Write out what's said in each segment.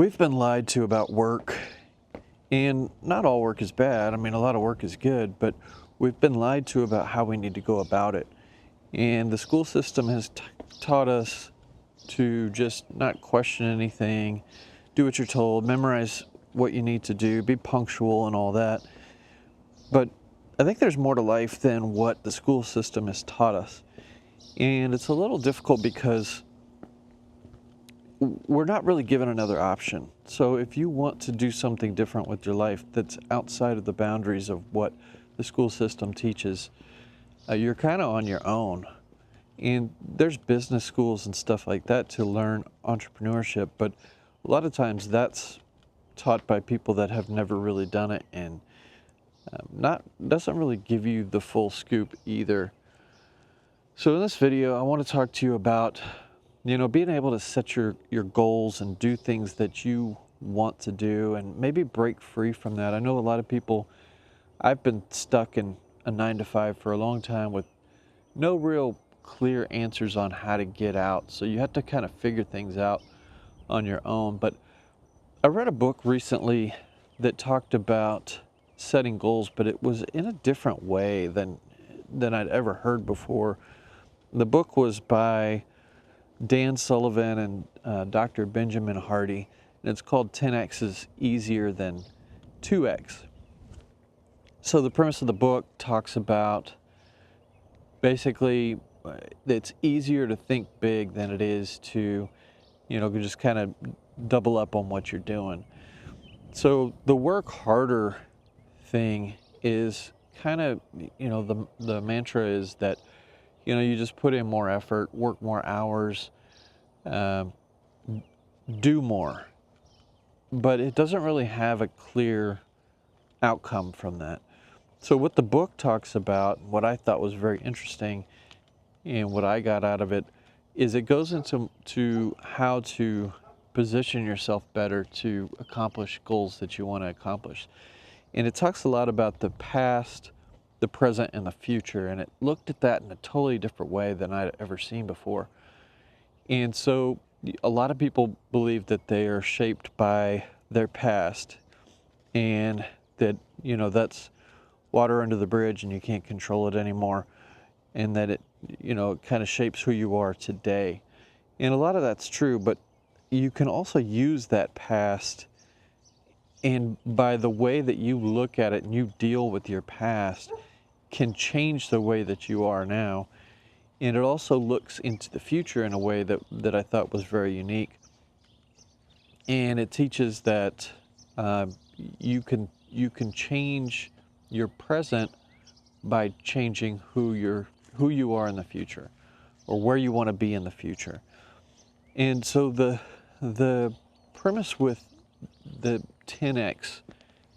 We've been lied to about work, and not all work is bad. I mean, a lot of work is good, but we've been lied to about how we need to go about it. And the school system has taught us to just not question anything, do what you're told, memorize what you need to do, be punctual and all that. But I think there's more to life than what the school system has taught us. And it's a little difficult because we're not really given another option. So if you want to do something different with your life that's outside of the boundaries of what the school system teaches, you're kind of on your own. And there's business schools and stuff like that to learn entrepreneurship, but a lot of times that's taught by people that have never really done it, and not doesn't really give you the full scoop either. So in this video, I want to talk to you about being able to set your goals and do things that you want to do and maybe break free from that. I know a lot of people, I've been stuck in a 9 to 5 for a long time with no real clear answers on how to get out. So you have to kind of figure things out on your own. But I read a book recently that talked about setting goals, but it was in a different way than I'd ever heard before. The book was by Dan Sullivan and Dr. Benjamin Hardy, and it's called 10x is easier than 2x. So the premise of the book talks about basically it's easier to think big than it is to, just kind of double up on what you're doing. So the work harder thing is kind of, the mantra is that, you just put in more effort, work more hours, do more, but it doesn't really have a clear outcome from that. So what the book talks about, what I thought was very interesting and what I got out of it, is it goes into how to position yourself better to accomplish goals that you want to accomplish. And it talks a lot about the past, the present, and the future, and it looked at that in a totally different way than I'd ever seen before. And so a lot of people believe that they are shaped by their past, and that, that's water under the bridge and you can't control it anymore, and that it, it kind of shapes who you are today. And a lot of that's true, but you can also use that past, and by the way that you look at it and you deal with your past can change the way that you are now. And it also looks into the future in a way that I thought was very unique. And it teaches that you can change your present by changing who you are in the future, or where you want to be in the future. And so the premise with the 10x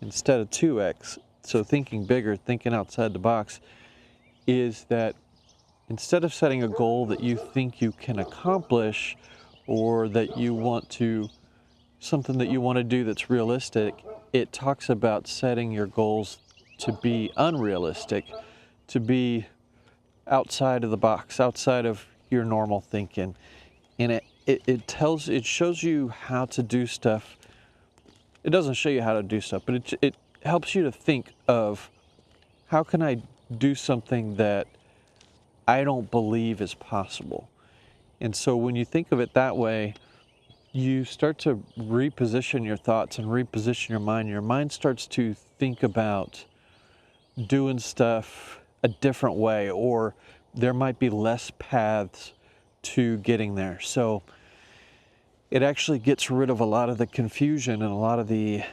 instead of 2x, so thinking bigger, thinking outside the box, is that instead of setting a goal that you think you can accomplish, or that you want to, something that you want to do that's realistic, it talks about setting your goals to be unrealistic, to be outside of the box, outside of your normal thinking. And it shows you how to do stuff. It doesn't show you how to do stuff, but it helps you to think of, how can I do something that I don't believe is possible? And so when you think of it that way, you start to reposition your thoughts and reposition your mind. Your mind starts to think about doing stuff a different way, or there might be less paths to getting there. So it actually gets rid of a lot of the confusion and a lot of the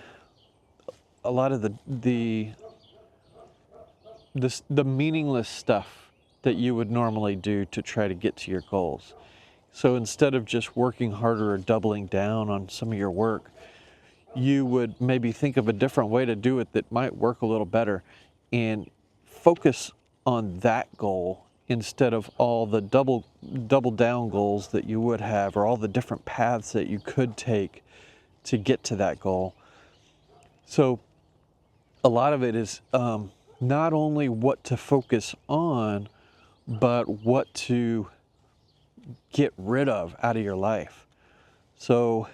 meaningless stuff that you would normally do to try to get to your goals. So instead of just working harder or doubling down on some of your work, you would maybe think of a different way to do it that might work a little better, and focus on that goal instead of all the double down goals that you would have, or all the different paths that you could take to get to that goal. So a lot of it is not only what to focus on, but what to get rid of out of your life. So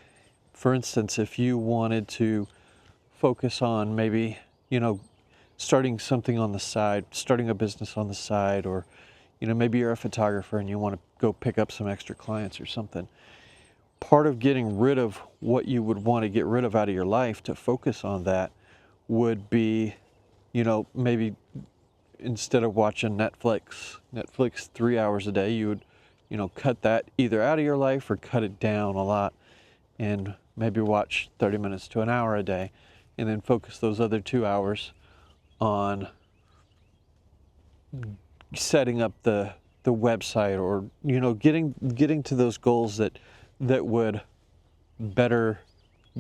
For instance, if you wanted to focus on maybe, starting something on the side, starting a business on the side, or, maybe you're a photographer and you want to go pick up some extra clients or something. Part of getting rid of what you would want to get rid of out of your life to focus on that would be, maybe instead of watching Netflix 3 hours a day, you would, cut that either out of your life or cut it down a lot and maybe watch 30 minutes to an hour a day, and then focus those other 2 hours on setting up the website, or getting to those goals that would better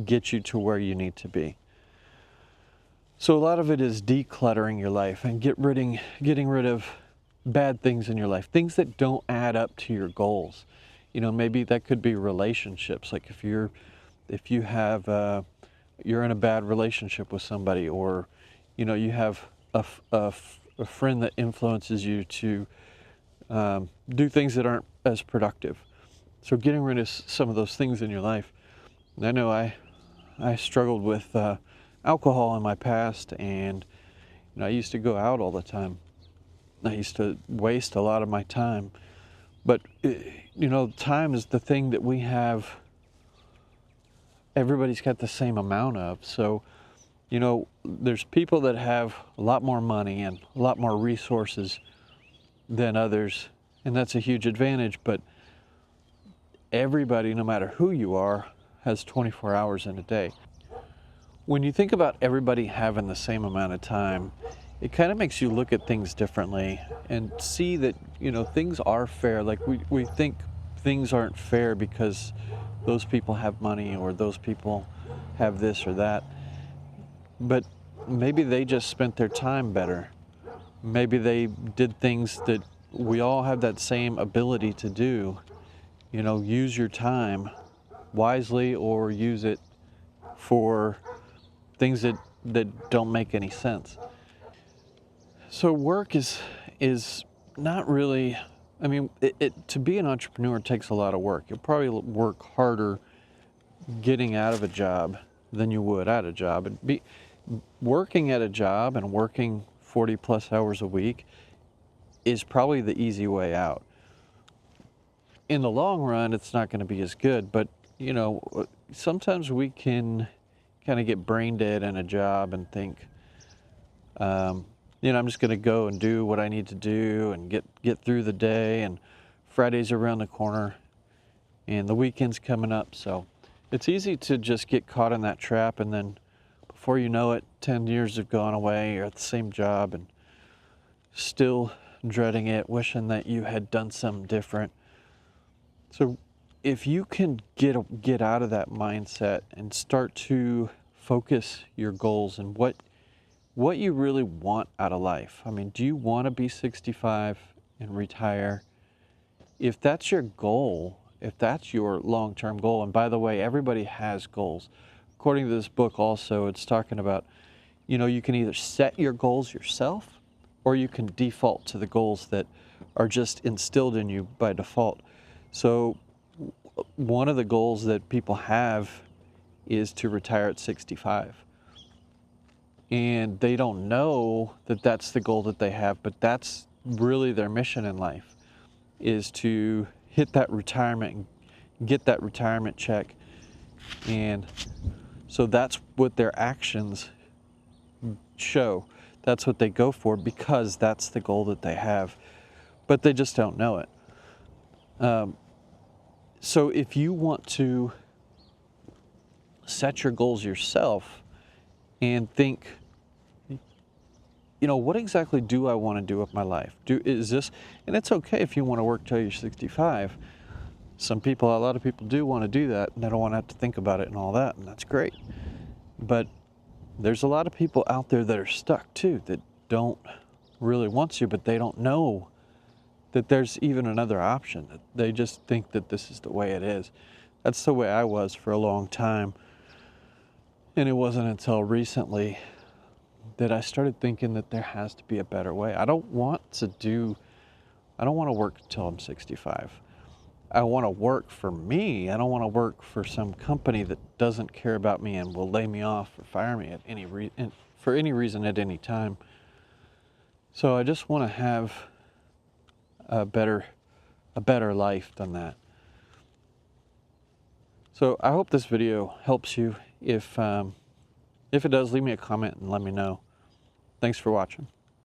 get you to where you need to be. So a lot of it is decluttering your life and getting rid of bad things in your life, things that don't add up to your goals. Maybe that could be relationships. Like if you have you're in a bad relationship with somebody, or you have a friend that influences you to do things that aren't as productive. So getting rid of some of those things in your life. And I know I struggled with alcohol in my past, and I used to go out all the time. I used to waste a lot of my time. But time is the thing that we have. Everybody's got the same amount of. So, there's people that have a lot more money and a lot more resources than others, and that's a huge advantage. But everybody, no matter who you are, has 24 hours in a day. When you think about everybody having the same amount of time, it kind of makes you look at things differently and see that, things are fair. Like we think things aren't fair because those people have money or those people have this or that. But maybe they just spent their time better. Maybe they did things that we all have that same ability to do. Use your time wisely, or use it for things that don't make any sense. So work is not really, I mean, to be an entrepreneur takes a lot of work. You'll probably work harder getting out of a job than you would at a job. And working at a job and working 40 plus hours a week is probably the easy way out. In the long run, it's not going to be as good, but sometimes we can kind of get brain dead in a job and think, I'm just going to go and do what I need to do and get through the day, and Friday's around the corner and the weekend's coming up. So it's easy to just get caught in that trap, and then before you know it, 10 years have gone away. You're at the same job and still dreading it, wishing that you had done something different. So if you can get out of that mindset and start to focus your goals and what you really want out of life. I mean, do you want to be 65 and retire? If that's your goal, if that's your long-term goal, and by the way, everybody has goals. According to this book also, it's talking about, you can either set your goals yourself, or you can default to the goals that are just instilled in you by default. So one of the goals that people have is to retire at 65. And they don't know that that's the goal that they have, but that's really their mission in life, is to hit that retirement, get that retirement check. And so that's what their actions show. That's what they go for, because that's the goal that they have, but they just don't know it. So if you want to set your goals yourself and think, what exactly do I want to do with my life? Is this, and it's okay if you want to work till you're 65. A lot of people do want to do that, and they don't want to have to think about it and all that, and that's great. But there's a lot of people out there that are stuck too, that don't really want to, but they don't know that there's even another option. That they just think that this is the way it is. That's the way I was for a long time. And it wasn't until recently that I started thinking that there has to be a better way. I don't want to work until I'm 65. I want to work for me. I don't want to work for some company that doesn't care about me and will lay me off or fire me at for any reason at any time. So I just want to have a better life than that. So I hope this video helps you. If it does, leave me a comment and let me know. Thanks for watching.